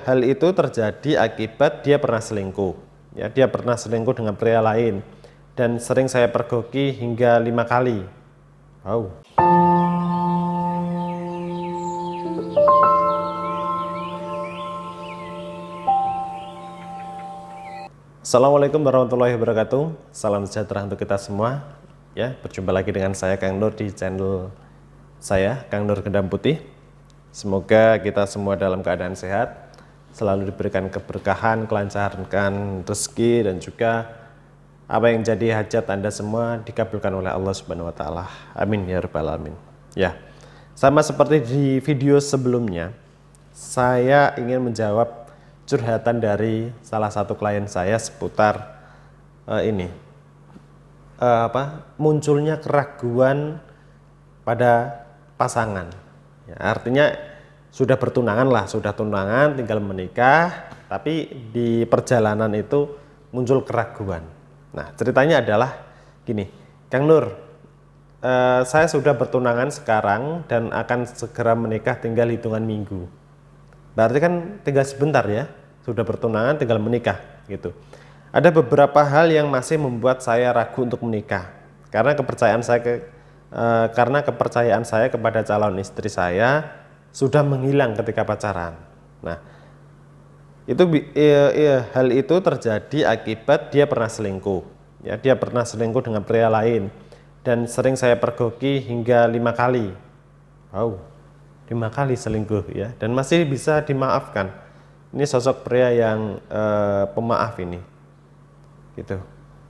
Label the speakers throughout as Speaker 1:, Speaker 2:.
Speaker 1: hal itu terjadi akibat dia pernah selingkuh. Ya, dia pernah selingkuh dengan pria lain dan sering saya pergoki hingga 5 kali. Wow. Assalamualaikum warahmatullahi wabarakatuh. Salam sejahtera untuk kita semua. Ya, berjumpa lagi dengan saya Kang Nur di channel saya, Kang Nur Gendam Putih. Semoga kita semua dalam keadaan sehat, selalu diberikan keberkahan, kelancaran rezeki, dan juga apa yang jadi hajat Anda semua dikabulkan oleh Allah Subhanahu wa taala. Amin ya rabbal alamin. Ya. Sama seperti di video sebelumnya, saya ingin menjawab curhatan dari salah satu klien saya seputar munculnya keraguan pada pasangan. Ya, artinya sudah bertunangan lah, sudah tunangan, tinggal menikah, tapi di perjalanan itu muncul keraguan. Nah, ceritanya adalah gini, Kang Nur, saya sudah bertunangan sekarang dan akan segera menikah tinggal hitungan minggu. Berarti kan tinggal sebentar ya, sudah bertunangan tinggal menikah gitu. Ada beberapa hal yang masih membuat saya ragu untuk menikah karena kepercayaan saya kepada calon istri saya sudah menghilang ketika pacaran. Nah, hal itu terjadi akibat dia pernah selingkuh. Ya, dia pernah selingkuh dengan pria lain dan sering saya pergoki hingga 5 kali. Wow, 5 kali selingkuh ya, dan masih bisa dimaafkan. Ini sosok pria yang pemaaf ini, gitu.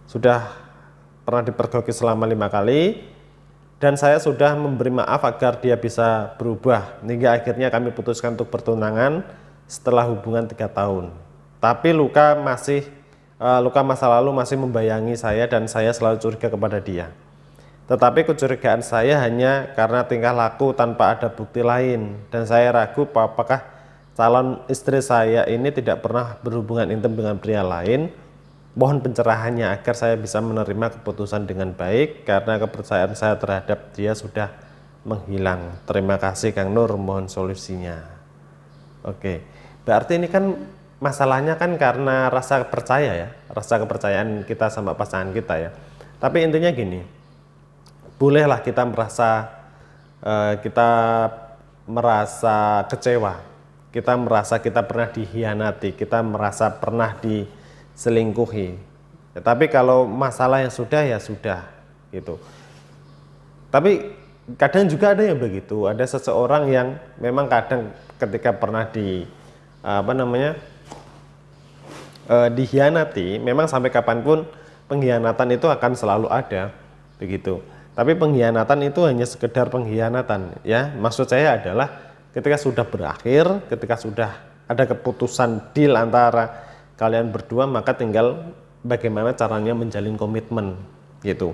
Speaker 1: Sudah pernah dipergoki selama 5 kali, dan saya sudah memberi maaf agar dia bisa berubah. Hingga akhirnya kami putuskan untuk bertunangan setelah hubungan 3 tahun. Tapi luka masa lalu masih membayangi saya dan saya selalu curiga kepada dia. Tetapi kecurigaan saya hanya karena tingkah laku tanpa ada bukti lain, dan saya ragu apakah calon istri saya ini tidak pernah berhubungan intim dengan pria lain. Mohon pencerahannya agar saya bisa menerima keputusan dengan baik karena kepercayaan saya terhadap dia sudah menghilang. Terima kasih Kang Nur, mohon solusinya. Oke, berarti ini kan masalahnya kan karena rasa percaya ya, rasa kepercayaan kita sama pasangan kita ya. Tapi intinya gini, bolehlah kita merasa kecewa, kita merasa kita pernah dihianati, kita merasa pernah diselingkuhi. Ya, tapi kalau masalah yang sudah ya sudah gitu. Tapi kadang juga ada yang begitu, ada seseorang yang memang kadang ketika pernah dihianati, memang sampai kapanpun pengkhianatan itu akan selalu ada begitu. Tapi pengkhianatan itu hanya sekedar pengkhianatan ya. Maksud saya adalah ketika sudah berakhir, ketika sudah ada keputusan deal antara kalian berdua, maka tinggal bagaimana caranya menjalin komitmen gitu.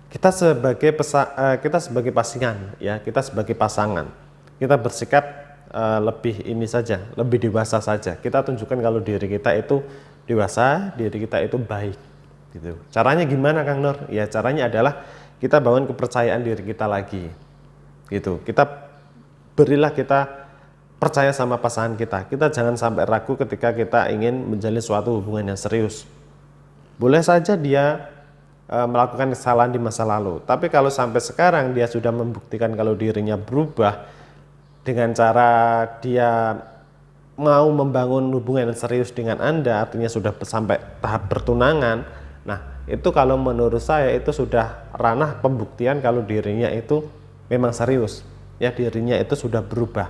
Speaker 1: Kita sebagai pasangan ya, kita sebagai pasangan, kita bersikap lebih dewasa saja. Kita tunjukkan kalau diri kita itu dewasa, diri kita itu baik gitu. Caranya gimana Kang Nur? Ya, caranya adalah kita bangun kepercayaan diri kita lagi gitu. Kita percaya sama pasangan kita. Kita jangan sampai ragu ketika kita ingin menjalin suatu hubungan yang serius. Boleh saja dia melakukan kesalahan di masa lalu, tapi kalau sampai sekarang dia sudah membuktikan kalau dirinya berubah dengan cara dia mau membangun hubungan yang serius dengan Anda, artinya sudah sampai tahap bertunangan. Nah, itu kalau menurut saya itu sudah ranah pembuktian kalau dirinya itu memang serius. Ya, dirinya itu sudah berubah.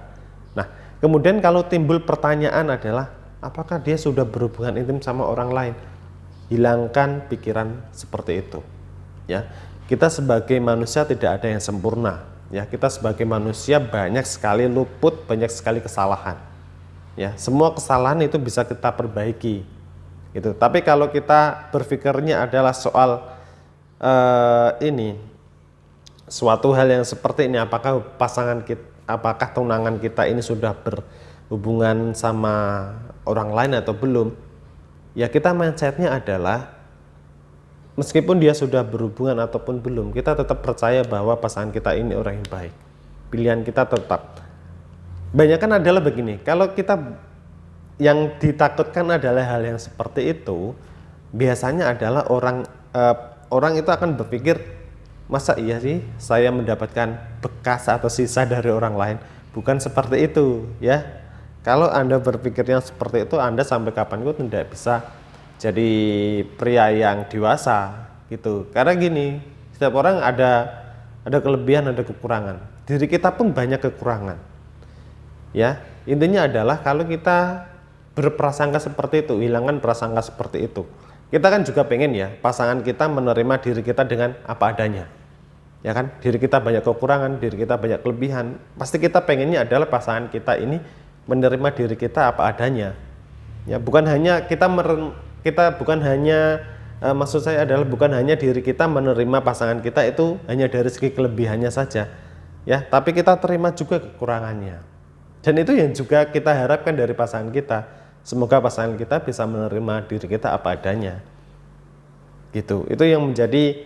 Speaker 1: Nah, kemudian kalau timbul pertanyaan adalah apakah dia sudah berhubungan intim sama orang lain? Hilangkan pikiran seperti itu. Ya, kita sebagai manusia tidak ada yang sempurna. Ya, kita sebagai manusia banyak sekali luput, banyak sekali kesalahan. Ya, semua kesalahan itu bisa kita perbaiki. Gitu. Tapi kalau kita berpikirnya adalah soal suatu hal yang seperti ini, apakah tunangan kita ini sudah berhubungan sama orang lain atau belum, ya kita mindsetnya adalah meskipun dia sudah berhubungan ataupun belum, kita tetap percaya bahwa pasangan kita ini orang yang baik. Pilihan kita tetap. Banyak kan adalah begini, kalau kita yang ditakutkan adalah hal yang seperti itu. Biasanya adalah orang itu akan berpikir, masa iya sih saya mendapatkan bekas atau sisa dari orang lain? Bukan seperti itu ya. Kalau Anda berpikirnya seperti itu, Anda sampai kapanpun tidak bisa jadi pria yang dewasa gitu. Karena gini, setiap orang ada kelebihan, ada kekurangan. Diri kita pun banyak kekurangan. Ya, intinya adalah kalau kita berprasangka seperti itu, hilangkan prasangka seperti itu. Kita kan juga pengen ya pasangan kita menerima diri kita dengan apa adanya. Ya kan, diri kita banyak kekurangan, diri kita banyak kelebihan. Pasti kita pengennya adalah pasangan kita ini menerima diri kita apa adanya. Ya, bukan hanya maksud saya adalah bukan hanya diri kita menerima pasangan kita itu hanya dari segi kelebihannya saja. Ya, tapi kita terima juga kekurangannya. Dan itu yang juga kita harapkan dari pasangan kita. Semoga pasangan kita bisa menerima diri kita apa adanya. Gitu. Itu yang menjadi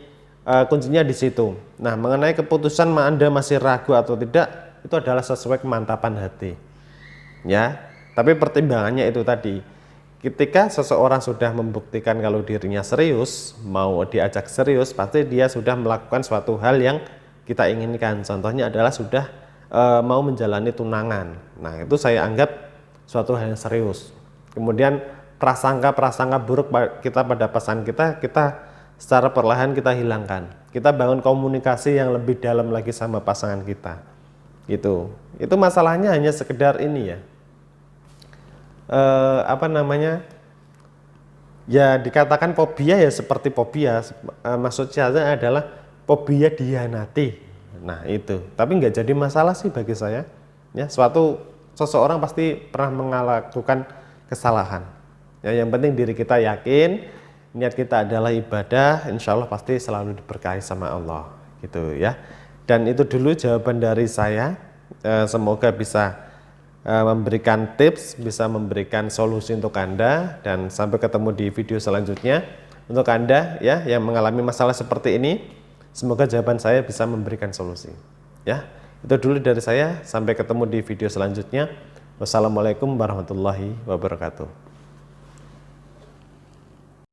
Speaker 1: kuncinya di situ. Nah, mengenai keputusan Anda masih ragu atau tidak, itu adalah sesuai kemantapan hati. Ya, tapi pertimbangannya itu tadi. Ketika seseorang sudah membuktikan kalau dirinya serius, mau diajak serius, pasti dia sudah melakukan suatu hal yang kita inginkan. Contohnya adalah sudah mau menjalani tunangan. Nah, itu saya anggap suatu hal yang serius. Kemudian prasangka buruk kita pada pasangan kita secara perlahan kita hilangkan. Kita bangun komunikasi yang lebih dalam lagi sama pasangan kita. Gitu. Itu masalahnya hanya sekedar ini ya. Ya dikatakan fobia ya seperti fobia. Maksudnya adalah fobia dihianati. Nah itu. Tapi nggak jadi masalah sih bagi saya. Ya, seseorang pasti pernah melakukan kesalahan. Ya, yang penting diri kita yakin, niat kita adalah ibadah, insya Allah pasti selalu diberkahi sama Allah, gitu ya. Dan itu dulu jawaban dari saya. Semoga bisa memberikan tips, bisa memberikan solusi untuk Anda, dan sampai ketemu di video selanjutnya. Untuk Anda ya yang mengalami masalah seperti ini, semoga jawaban saya bisa memberikan solusi. Ya, itu dulu dari saya. Sampai ketemu di video selanjutnya. Wassalamualaikum warahmatullahi wabarakatuh.